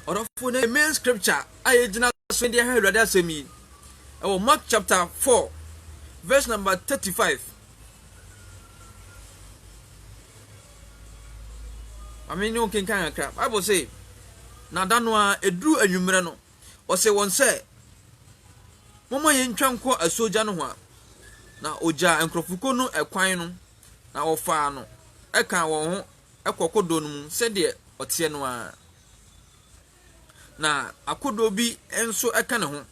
Or for the main scripture, I did not send the head of me. Our Mark chapter 4, verse number 35. I mean, no can kind of crap. I will say, Nadanwa, a drew a numerano, or say one say, Mama yen tranquil a soldier no one. Now, Oja and Crofucono a quino, now Ofano, a can a cocodonum, said dear, or Tianoa. Na akodo bi enso eka ne ho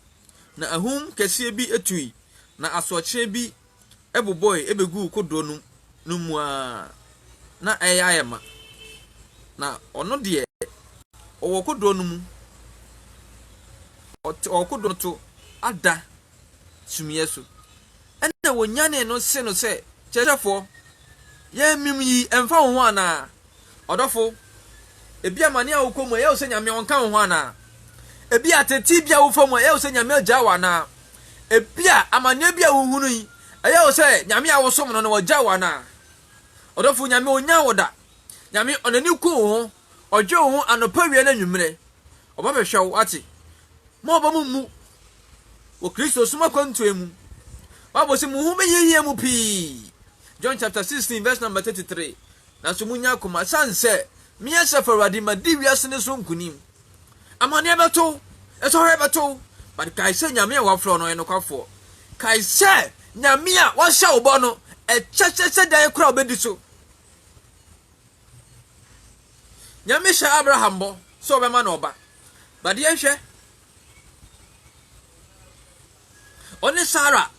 na ahum kese bi etui na asoche bi eboboy ebegu kodo no mu a na eyayema na ono de owo kodo no mu okodo to ada sumie so ena wonyane no se no se chechefo ye mim yi emfa wo ho ana odofo ebi amane a wokomu ye wo se nyame wonka ho ana ebi ateti bia wo famu ye wo se nyame agya wa na ebi amane bia wo hunu yi ye wo se nyame a wo som no wagya wa na odofo nyame onya woda nyame onani ku ho odwo ho anopa wie na nwumre oba be hwe wo ati mo oba mu wo Kristo suma kwantu emu babo se mu hu be yeye mu pi John chapter 16 verse number 33 na so munya kuma sanse miya safaradi madi wiase ne so nkunim amane abeto eso hebeto but kai se nyame a wafro no enokwafo kai se nyame a wahya obo no echechese dan kura obedi so nyame hya Abraham bo so obema na oba but ye hwe oni Sarah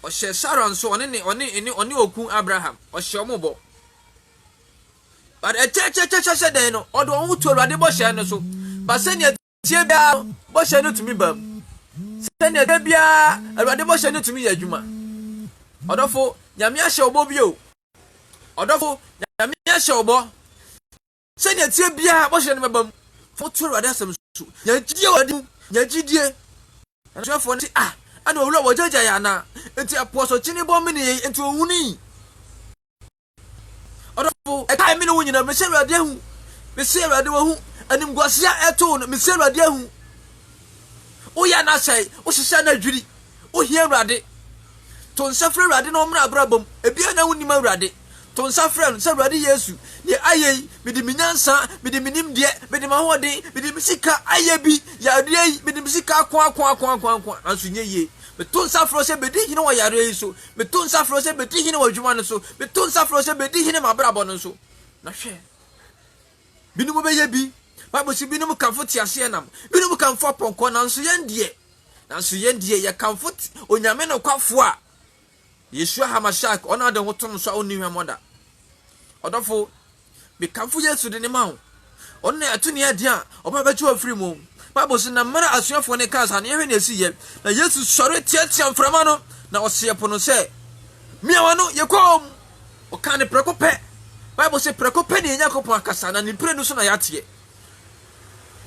o hye Sarah nso oni okun Abraham o hye omobo but echechese dan no odo hu to Awurade bo hye no so ba se ne tie bia bo hye no tumi bam se ne bia Awurade bo hye no tumi ya adwuma odofo nyame ahye obo bio odofo nyame ahye obo se ne tie bia bo hye no bam fo to Awurade asem so ya gidie wadi ya gidie anofo ne ana owura wojaja ya na enti aposo chini bo mini enti ohuni odofo e kai mini wunyina me se Awurade hu me se Awurade hu anim gwasia eto no me se Awurade hu o ya na sai o hihya na dwiri o hia Awurade to nsafre Awurade no mra abrabom ebia na wunima Awurade to nsafre no se Awurade Yesu ye ayei mede minyansa mede minim de mede mahode mede misika ayebi ya rei mede misika kwa anso nyeye me to nsafre se bedi hine wo yare yi so me to nsafre se bedi hine wo dwuma no so me to nsafre se bedi hine mabrabo no so na hwe binumu be ye bi Bible si binumu kanfo tiase nam binumu kanfo ponko nanso yendie ye kanfo onyame no kwafo a Yeshua Hamashak ona de hotom so oni hwamoda odofo be kanfo Yesu de ne ma ho onna atuni ade a oba betu afiri mu Bible si na mara asuafo ne kansa na yehwe na esi ye na Yesu sɔre tiatia mframa no na ɔseɛpo no sɛ miawa no yekom o kan ne prekope Bible si prekope ne Yakobon akasa na ne pre no so na yatie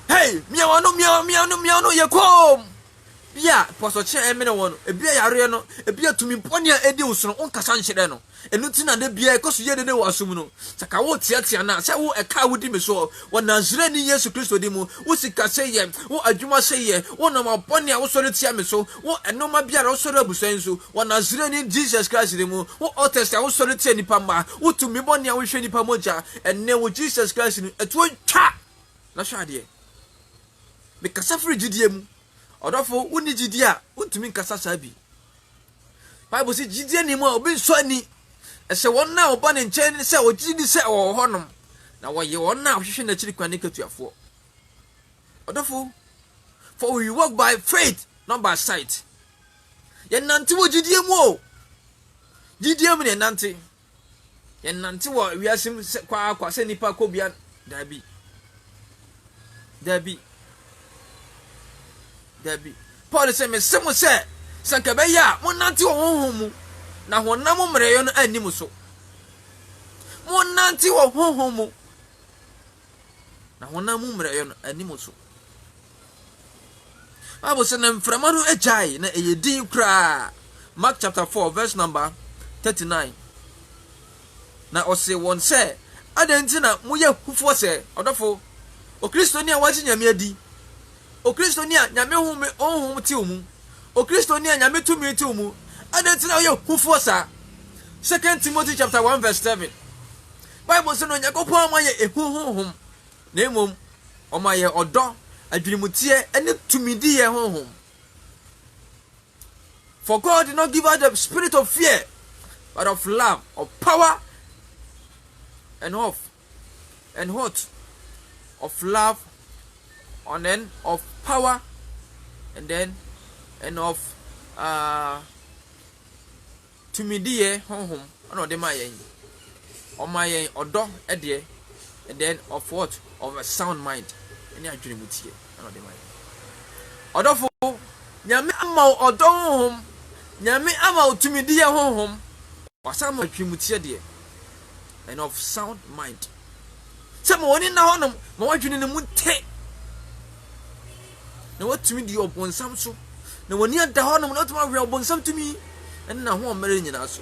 hey miawa no yekom bia poso che emene wono ebia yare no ebia tumi mpone a edi usoro onkasa nhyere no enu ti na de bia ekoso ye de wo asum no saka wo tiatia na se wo eka wodi me so wo Nazare ni Yesu Kristo di mu wo sika se ye wo adwuma se ye wo na mapone a wo soro tia me so wo enoma bia wo soro abusan so wo Nazare ni Jesus Christ di mu wo otest a wo soro tia nipa ma wo tumi bone a wo hwe nipa moja enne wo Jesus Christ ni eto twa na hwade me kasafri gidie mu odofo woni gidie a wontumi nkasa sabi Bible si gidie ni mu a obi nso ani ese wonna oba ne nchen se ogidi se wo honom na woye wonna hwehwe na chiri kwane katuafo odofo for we walk by faith not by sight ye nante wo gidie mu o gidie mu ne nante ye nante wo wiasim kwa se nipa kobia dabi Paul say me semo say sanka be ya mo nante wo honhom mu na honam mreyo no anim so mo nante wo honhom mu na honam mreyo no anim so Bible say na mframa no ajai na eyedin kra Mark chapter 4 verse number 39 na o say won say adanti na mo ye hufo say odofo O Kristonia waji nyame adi. O Kristonia nyame home ti omu. O Kristonia nyame tumi ti omu. Adentina yo hufo sa. 2 Timothy chapter 1 verse 7. Bible say no Yakopon amaye ehuhum. Na emom omaye odo adwinimutie ene tumidi ye honhom. For God did not give us the spirit of fear, but of love, of power, and of love, and then of power, and of tumidie honhom. Ano de mayen. O mayen odo edie, and then of what? Of a sound mind. Any adwinimutie. Ano de mayen. Odofo nyame ama odo honhom. Nyame ama utumidie honhom. Wasama adwinimutie de. And of sound mind. Some woni na honum, ma wadwene ne mu te. Na watumi di obonsam so. Na woni ada honum na watuma hwe obonsam tumi. En na ho mmere nyina so.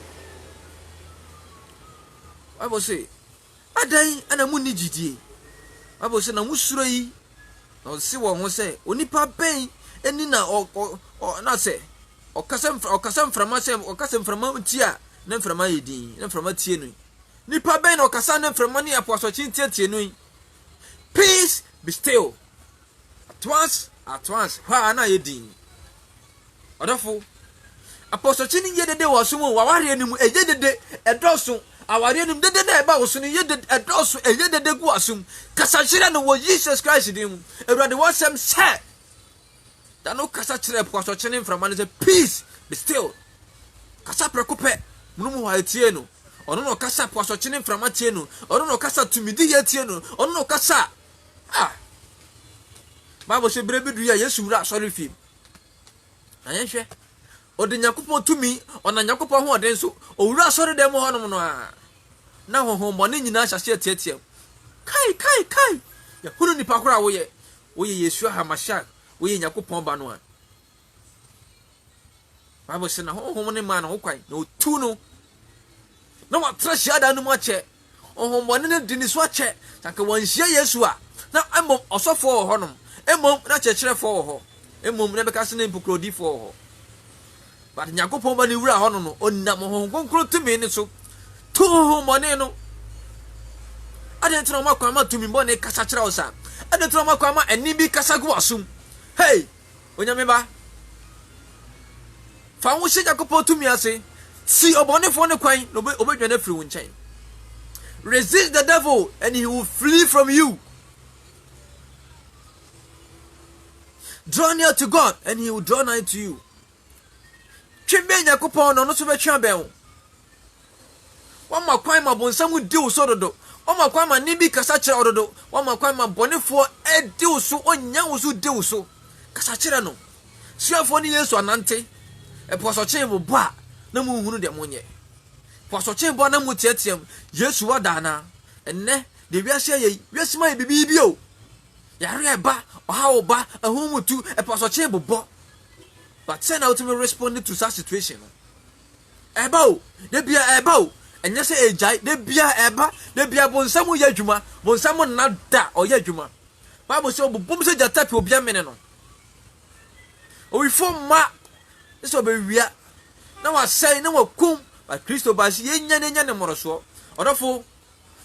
Bible say, adan ana mu ni gidie. Bible say na musuro yi. Na se wo ho say, onipa ben eni na na say, okasem frama say, okasem frama tia, na frama yedin, na frama tie no. Nipa ben na okasa na frama ni aposochi tie no. Peace be still. At once, ha na yedin. Odofo aposochi ni yedede wo so wo waware ni mu ejedede edoso aware nim dede na eba wo so ni yedede edoso ejedede gu asum kasa kire no wo Jesus Christ dim ewrade wo sem say da no kasa kire aposochi ni frama ni say peace be still kasa prekope munum wa tie no ono no kasa aposochi ni frama tie no ono no kasa tumidi ye tie no ono no kasa Bible say brebedu ya Yesu wura sorry film ayenhwe ode Yakopon tumi ona Yakopon ho ode nso owura sori dem ho no na honhom bone nyina hyase tietie kai ya hunu nipa kora woye Yesu Hamashak woye Yakopon ba no a Bible say na honhom ne ma na hokwan na otu no na wa trashia da no mo che honhom bone ne dini so che sanka wanhia Yesu a na emom osofo ho no emom na chechirefo ho emom na beka se ne mpukrodi fo ho. But Yakopon ba ni wura ho no onnam ho konkro tumi ni so to ho mone no adentra makwa ma tumi bo ne kasa kira osa adentra makwa ma ani bi kasa gu asum hey onyame ba fa wo hye Yakopon tumi ase si obonefo ne kwan no obedwane free wo nchen. Resist the devil and he will flee from you. Draw near to God and he will draw nigh to you. Twembe Yakopon no so betwa ben wo makwan ma bonsam di wo so dodo wo makwan ma ni bi kasa kire ododo wo makwan ma bonefo di wo so onya wo so di wo so kasa kire no suafo ni Yesu anante poso chen bo a na mu hunu de monye poso chen bo na mu tietiem Yesu wada na enne de wiase ye wiase ma bibi bi o yare ba oha ba ahumutu poso chen bo. But send out to me responding to such situation. Ebo, de bia ebo, and you say ejai, de bia eba, de bia bonsamu yajuma, bonsamu nada or yajuma. Bible say bum say jatapi obia meneno. O we form ma, this will be ria. Now I say no kum, but Christo basi yenya moroso. Odofo,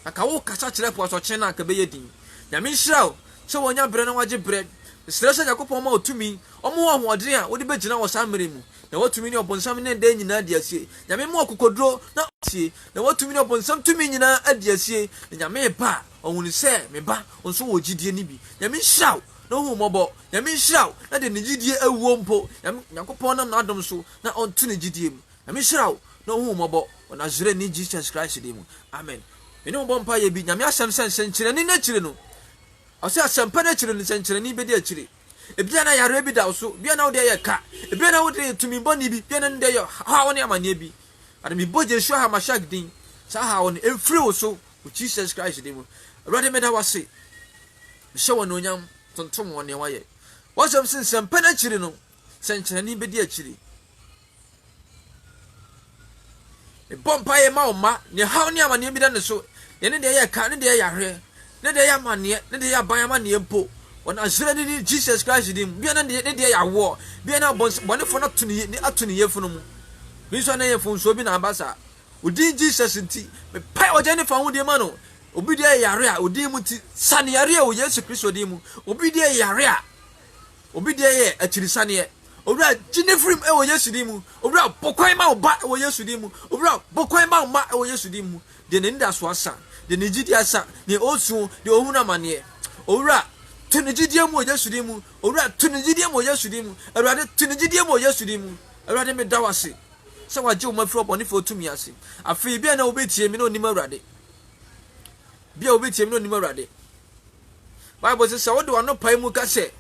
akawo kasa kire po so chena ka be yedin. Nyame nhyiraw, so wonya bre na waje bread. Stress Yakopon ma otumi omo ahoɔden a wode begina wɔ samere mu na watumi ne obonsam ne nda nyina adi asie nyame mu akokodro na asie na watumi ne obonsam tumi nyina adi asie nyame ba ɔhunu sɛ me ba onso wɔ gidie ni bi nyame hyaw na hu mɔbɔ nyame hyaw na de ne gidie awuo mpo Yakopon nam na adom so na ɔnto ne gidie mu nyame hyaw na hu mɔbɔ na zure ni Jesus Christ de mu amen ene mɔbɔ mpa ye bi nyame asɛm sɛn kyerɛ ni na kyerɛ no ɔsɛ asɛmpa na kyerɛ ni sɛnkyerɛ ni bedi akyerɛ ebia na yare bi da so bia na wo de ye ka ebia na wo de tumi boni bi bia na nde ye ha wo ne amane bi ade mi boje Yesu Hamashak din sa ha wo ne emfiri wo so with Jesus Christ din mu awurade meda wase hye wo no nyam tontom wo ne waye wasɛm sɛmpa na kyerɛ no sɛnkyerɛ ni bedi akyerɛ e bompa ye ma o ma ne ha wo ne amane bi da ne so ye ne de ye ka ne de ye yare ne de ya mane ne de ya ban mane mpo on azre ni Jesus Christ dim bia na ne de ya wo bia na bonefo na tuni ni atuni yefunu mu bi so na yefun so bi na abasa odin Jesus nti me pai oje ne fa hu de ma no obi de yare a odin mu ti sane yare a o Yesu Kristo dim mu obi de yare a obi de ye akiri sane obra jinefrim e o Yesu dim mu obra bokwan ma oba e o Yesu dim mu obra bokwan ma ma e o Yesu dim mu de ne nda so asa de ne gidi asa ne osu de ohuna mane obra tunijidie mu o Yesu dim mu obra tunijidie mu o Yesu dim mu awrade tunijidie mu o Yesu dim mu awrade me dawase se waje o mafro boni fo tumi ase afi bia na obetie mi na onim awrade bia obetie mi na onim awrade Bible says wo de wano pai mu ka se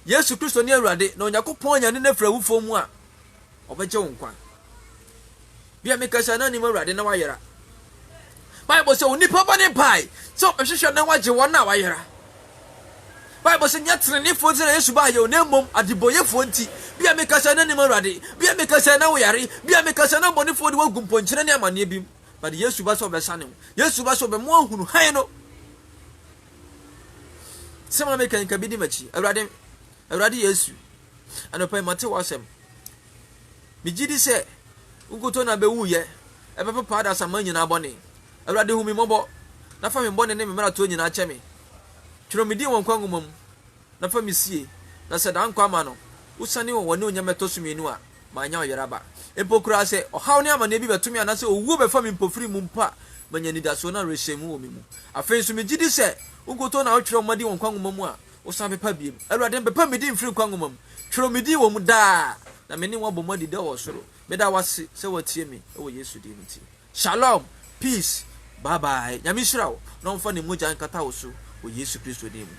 Yesu Kristo ni awrade na Onyankopon anya ne nafra wufo mu a obeje wo nkwa bia me ka se na onim awrade na wayera Bible says onipa bani pai so ohwehwe na waje won na wayera Bible says nyatre ne fo zira Yesu ba ye onemom adiboyefo nti bia me ka se na onim awrade bia me ka se na wo yare bia me ka se na bonifo de wagumpo nkyere ne amane bim but Yesu ba so be sane Yesu ba so be mo ahunu han no Sema me kan kabidi machi awrade Yesu anopa mate wasem migidi se ugoto na be wuye ebepe pada sama nyina bone awrade hu mi mobo na fa me bone ne me mara to nyina ache me twiro medi won kwangomam na fa me sie na se dan kwa ma no usane won ne onyameto so mienu a ma nya oyeraba epokura se ohaw ne amane bi betumi anase owu be fa me mpofiri mu mpa manyani da so na reshemu wo mi mu afen so migidi se ugoto na twiro madi won kwangomam a usan pepa biem awrade pepa medi mfiri kwangomam twiro medi wo mu da na me ne wo bomadi da wo soro me da wase se watie me e wo Yesu di nti shalom peace bye bye nyame shirawo no mfa ne moja nkata wo so wo Yesu Kristo di mu